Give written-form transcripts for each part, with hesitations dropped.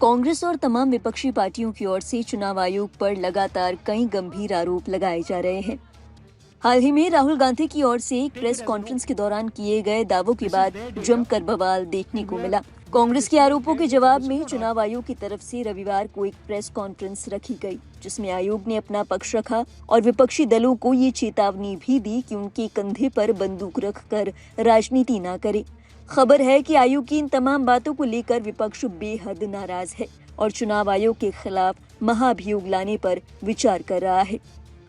कांग्रेस और तमाम विपक्षी पार्टियों की ओर से चुनाव आयोग पर लगातार कई गंभीर आरोप लगाए जा रहे हैं। हाल ही में राहुल गांधी की ओर से एक प्रेस कॉन्फ्रेंस के दौरान किए गए दावों के बाद जमकर बवाल देखने को मिला। कांग्रेस के आरोपों के जवाब में चुनाव आयोग की तरफ से रविवार को एक प्रेस कॉन्फ्रेंस रखी गई, जिसमें आयोग ने अपना पक्ष रखा और विपक्षी दलों को ये चेतावनी भी दी कि उनके कंधे पर बंदूक रखकर राजनीति न करे। खबर है कि आयोग की इन तमाम बातों को लेकर विपक्ष बेहद नाराज है और चुनाव आयोग के खिलाफ महाभियोग लाने पर विचार कर रहा है।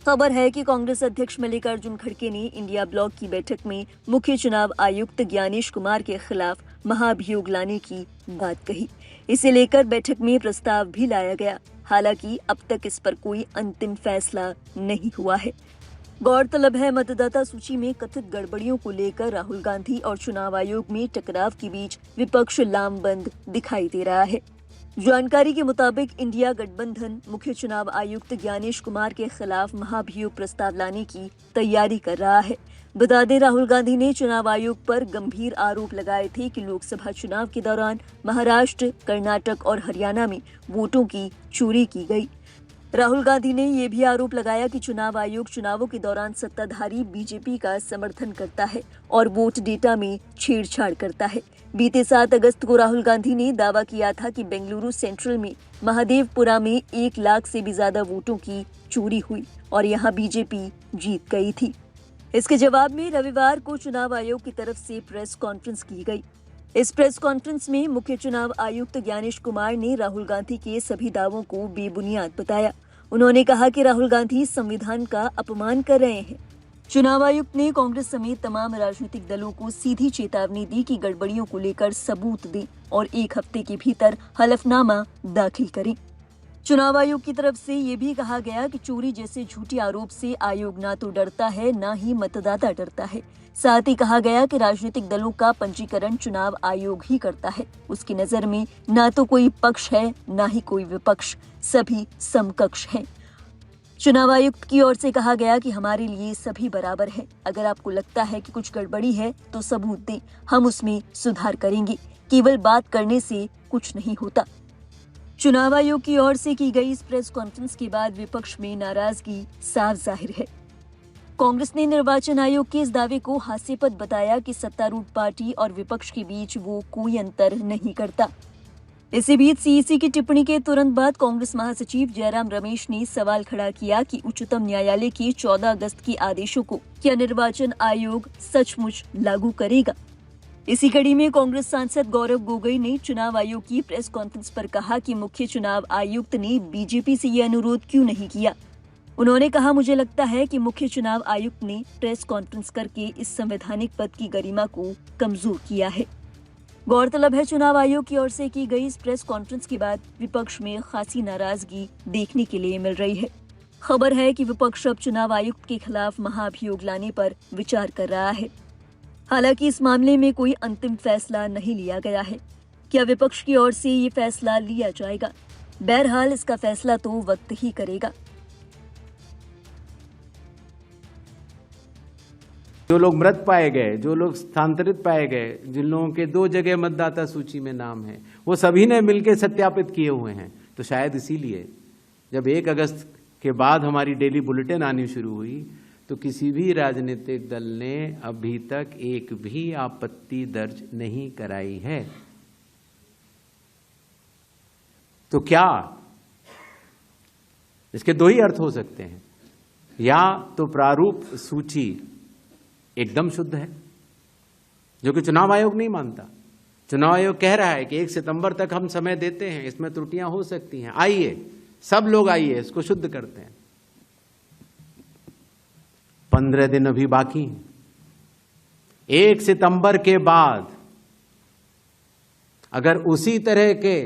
खबर है कि कांग्रेस अध्यक्ष मल्लिकार्जुन खड़गे ने इंडिया ब्लॉक की बैठक में मुख्य चुनाव आयुक्त ज्ञानेश कुमार के खिलाफ महाभियोग लाने की बात कही। इसे लेकर बैठक में प्रस्ताव भी लाया गया। हालांकि अब तक इस पर कोई अंतिम फैसला नहीं हुआ है। गौरतलब है, मतदाता सूची में कथित गड़बड़ियों को लेकर राहुल गांधी और चुनाव आयोग में टकराव के बीच विपक्ष लामबंद दिखाई दे रहा है। जानकारी के मुताबिक इंडिया गठबंधन मुख्य चुनाव आयुक्त ज्ञानेश कुमार के खिलाफ महाभियोग प्रस्ताव लाने की तैयारी कर रहा है। बता दें, राहुल गांधी ने चुनाव आयोग पर गंभीर आरोप लगाए थे कि लोकसभा चुनाव के दौरान महाराष्ट्र, कर्नाटक और हरियाणा में वोटों की चोरी की गई। राहुल गांधी ने यह भी आरोप लगाया कि चुनाव आयोग चुनावों के दौरान सत्ताधारी बीजेपी का समर्थन करता है और वोट डेटा में छेड़छाड़ करता है। बीते 7 अगस्त को राहुल गांधी ने दावा किया था कि बेंगलुरु सेंट्रल में महादेवपुरा में 1 लाख से भी ज्यादा वोटों की चोरी हुई और यहां बीजेपी जीत गई थी। इसके जवाब में रविवार को चुनाव आयोग की तरफ से प्रेस कॉन्फ्रेंस की गई। इस प्रेस कॉन्फ्रेंस में मुख्य चुनाव आयुक्त ज्ञानेश कुमार ने राहुल गांधी के सभी दावों को बेबुनियाद बताया। उन्होंने कहा कि राहुल गांधी संविधान का अपमान कर रहे हैं। चुनाव आयुक्त ने कांग्रेस समेत तमाम राजनीतिक दलों को सीधी चेतावनी दी कि गड़बड़ियों को लेकर सबूत दें और 1 हफ्ते के भीतर हलफनामा दाखिल करें। चुनाव आयोग की तरफ से ये भी कहा गया कि चोरी जैसे झूठे आरोप से आयोग ना तो डरता है, ना ही मतदाता डरता है। साथ ही कहा गया कि राजनीतिक दलों का पंजीकरण चुनाव आयोग ही करता है। उसकी नजर में ना तो कोई पक्ष है, ना ही कोई विपक्ष, सभी समकक्ष हैं। चुनाव आयुक्त की ओर से कहा गया कि हमारे लिए सभी बराबर हैं। अगर आपको लगता है कि कुछ गड़बड़ी है तो सबूत दें, हम उसमें सुधार करेंगे। केवल बात करने से कुछ नहीं होता। चुनाव आयोग की ओर से की गई इस प्रेस कॉन्फ्रेंस के बाद विपक्ष में नाराजगी साफ जाहिर है। कांग्रेस ने निर्वाचन आयोग के इस दावे को हास्यास्पद बताया कि सत्तारूढ़ पार्टी और विपक्ष के बीच वो कोई अंतर नहीं करता। इसी बीच सीईसी की टिप्पणी के तुरंत बाद कांग्रेस महासचिव जयराम रमेश ने सवाल खड़ा किया कि उच्चतम न्यायालय के 14 अगस्त के आदेशों को क्या निर्वाचन आयोग सचमुच लागू करेगा। इसी कड़ी में कांग्रेस सांसद गौरव गोगोई ने चुनाव आयोग की प्रेस कॉन्फ्रेंस पर कहा कि मुख्य चुनाव आयुक्त ने बीजेपी से ये अनुरोध क्यों नहीं किया। उन्होंने कहा, मुझे लगता है कि मुख्य चुनाव आयुक्त ने प्रेस कॉन्फ्रेंस करके इस संवैधानिक पद की गरिमा को कमजोर किया है। गौरतलब है, चुनाव आयोग की ओर से की गई इस प्रेस कॉन्फ्रेंस के बाद विपक्ष में खासी नाराजगी देखने के लिए मिल रही है। खबर है कि विपक्ष अब चुनाव आयुक्त के खिलाफ महाभियोग लाने पर विचार कर रहा है। हालांकि इस मामले में कोई अंतिम फैसला नहीं लिया गया है। क्या विपक्ष की ओर से ये फैसला लिया जाएगा? बहरहाल इसका फैसला तो वक्त ही करेगा। जो लोग मृत पाए गए, जो लोग स्थानांतरित पाए गए, जिन लोगों के 2 जगह मतदाता सूची में नाम है, वो सभी ने मिलकर सत्यापित किए हुए हैं। तो शायद इसीलिए जब 1 अगस्त के बाद हमारी डेली बुलेटिन आनी शुरू हुई तो किसी भी राजनीतिक दल ने अभी तक एक भी आपत्ति दर्ज नहीं कराई है। तो क्या इसके 2 ही अर्थ हो सकते हैं। या तो प्रारूप सूची एकदम शुद्ध है, जो कि चुनाव आयोग नहीं मानता। चुनाव आयोग कह रहा है कि 1 सितंबर तक हम समय देते हैं, इसमें त्रुटियां हो सकती हैं, आइए सब लोग आइए इसको शुद्ध करते हैं। 15 दिन अभी बाकी हैं। 1 सितंबर के बाद अगर उसी तरह के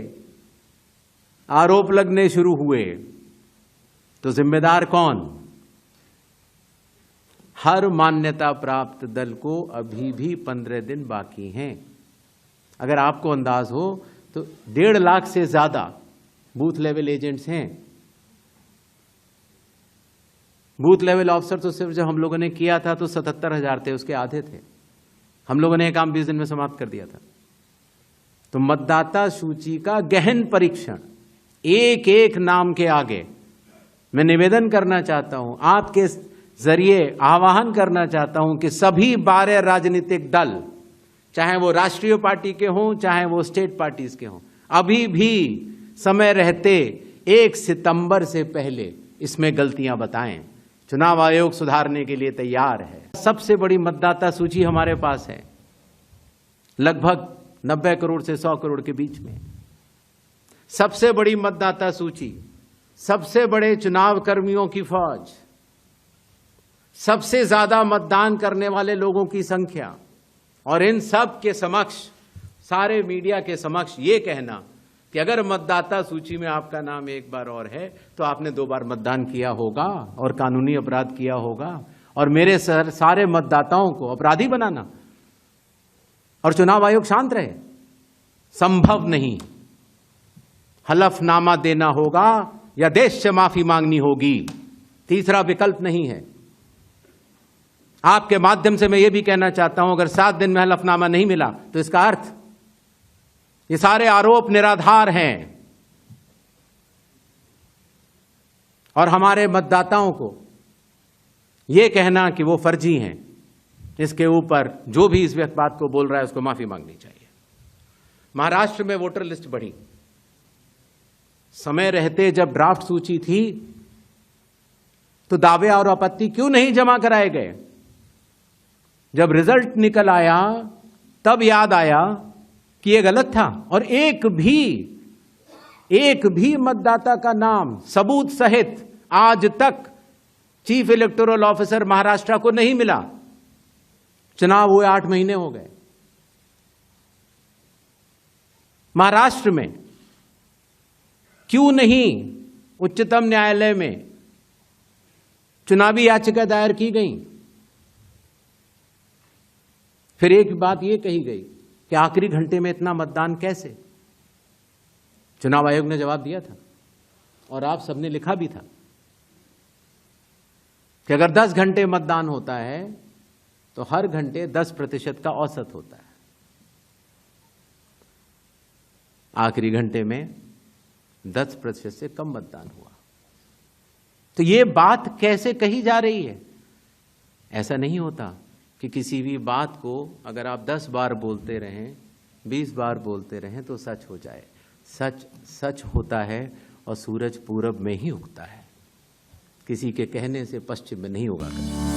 आरोप लगने शुरू हुए तो जिम्मेदार कौन? हर मान्यता प्राप्त दल को अभी भी 15 दिन बाकी हैं। अगर आपको अंदाज हो तो 1.5 लाख से ज्यादा बूथ लेवल एजेंट्स हैं। बूथ लेवल ऑफिसर तो सिर्फ जब हम लोगों ने किया था तो 77,000 थे, उसके आधे थे। हम लोगों ने ये काम 20 दिन में समाप्त कर दिया था। तो मतदाता सूची का गहन परीक्षण एक एक नाम के आगे मैं निवेदन करना चाहता हूं, आपके जरिए आह्वान करना चाहता हूं कि सभी 12 राजनीतिक दल, चाहे वो राष्ट्रीय पार्टी के हों चाहे वो स्टेट पार्टीज के हों, अभी भी समय रहते 1 सितंबर से पहले इसमें गलतियां बताएं। चुनाव आयोग सुधारने के लिए तैयार है। सबसे बड़ी मतदाता सूची हमारे पास है, लगभग 90 करोड़ से 100 करोड़ के बीच में। सबसे बड़ी मतदाता सूची, सबसे बड़े चुनाव कर्मियों की फौज, सबसे ज्यादा मतदान करने वाले लोगों की संख्या, और इन सब के समक्ष, सारे मीडिया के समक्ष ये कहना कि अगर मतदाता सूची में आपका नाम एक बार और है तो आपने 2 बार मतदान किया होगा और कानूनी अपराध किया होगा, और मेरे सारे मतदाताओं को अपराधी बनाना और चुनाव आयोग शांत रहे, संभव नहीं। हलफनामा देना होगा या देश से माफी मांगनी होगी, तीसरा विकल्प नहीं है। आपके माध्यम से मैं यह भी कहना चाहता हूं, अगर 7 दिन में हलफनामा नहीं मिला तो इसका अर्थ ये सारे आरोप निराधार हैं और हमारे मतदाताओं को यह कहना कि वो फर्जी हैं, इसके ऊपर जो भी इस बात को बोल रहा है उसको माफी मांगनी चाहिए। महाराष्ट्र में वोटर लिस्ट बढ़ी, समय रहते जब ड्राफ्ट सूची थी तो दावे और आपत्ति क्यों नहीं जमा कराए गए? जब रिजल्ट निकल आया तब याद आया कि यह गलत था, और एक भी मतदाता का नाम सबूत सहित आज तक चीफ इलेक्टोरल ऑफिसर महाराष्ट्र को नहीं मिला। चुनाव हुए 8 महीने हो गए। महाराष्ट्र में क्यों नहीं उच्चतम न्यायालय में चुनावी याचिका दायर की गई? फिर एक बात यह कही गई कि आखिरी घंटे में इतना मतदान कैसे? चुनाव आयोग ने जवाब दिया था और आप सबने लिखा भी था कि अगर 10 घंटे मतदान होता है तो हर घंटे 10% का औसत होता है। आखिरी घंटे में 10% से कम मतदान हुआ। तो यह बात कैसे कही जा रही है? ऐसा नहीं होता कि किसी भी बात को अगर आप 10 बार बोलते रहें, 20 बार बोलते रहें तो सच हो जाए। सच सच होता है और सूरज पूरब में ही उगता है, किसी के कहने से पश्चिम में नहीं उगा करता।